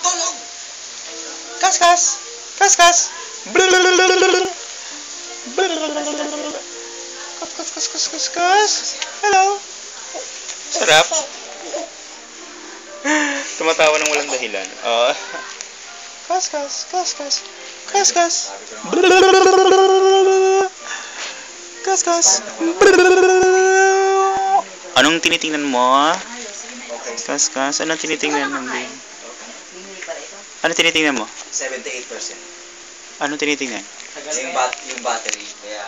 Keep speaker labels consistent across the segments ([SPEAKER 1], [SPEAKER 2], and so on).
[SPEAKER 1] Kaskas! Kaskas! Kaskas! Hello! Sarap! Tumatawa ng walang dahilan. Kaskas! Kaskas! Kaskas! Kaskas! Anong tinitingnan mo? Kaskas? Anong tinitingnan mo? Ano tinitingnan mo?
[SPEAKER 2] 78%.
[SPEAKER 1] Anong tinitingnan?
[SPEAKER 2] Yung battery. Kaya,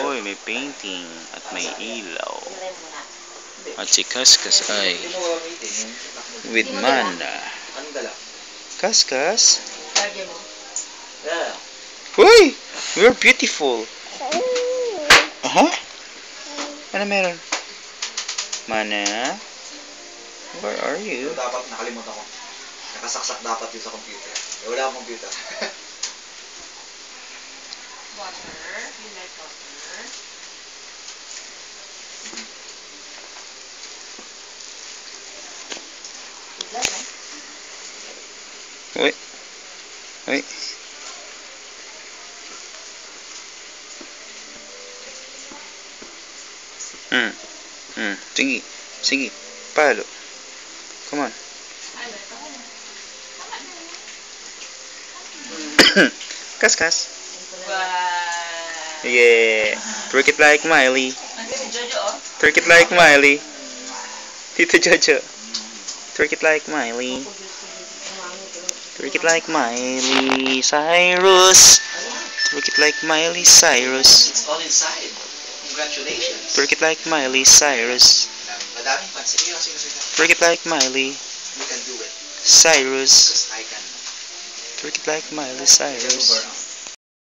[SPEAKER 1] Uy, may painting at may ilaw. At si Kaskas ay with Manda.
[SPEAKER 2] Anong dala?
[SPEAKER 1] Kaskas?
[SPEAKER 2] Yeah.
[SPEAKER 1] Uy! You're beautiful. Ano meron? Mana? Where are you?
[SPEAKER 2] Dapat nakalimutan ko. Nakasaksak dapat yun sa computer. Wala akong computer.
[SPEAKER 3] Water? You like water?
[SPEAKER 1] Uy. Uy. Sige. Sige. Palo. Come on. Kaskas. Yeah. Twerk it like Miley. Twerk it like Miley. Tito Jojo. Twerk it like Miley. Twerk it like Miley Cyrus. Twerk it like Miley Cyrus.
[SPEAKER 2] It's all inside. Congratulations.
[SPEAKER 1] Twerk it like Miley Cyrus.
[SPEAKER 2] Madaming pansin.
[SPEAKER 1] Twerk it like Miley
[SPEAKER 2] You can do it.
[SPEAKER 1] Cyrus.
[SPEAKER 2] Because I can.
[SPEAKER 1] Twerk it like Miley Cyrus.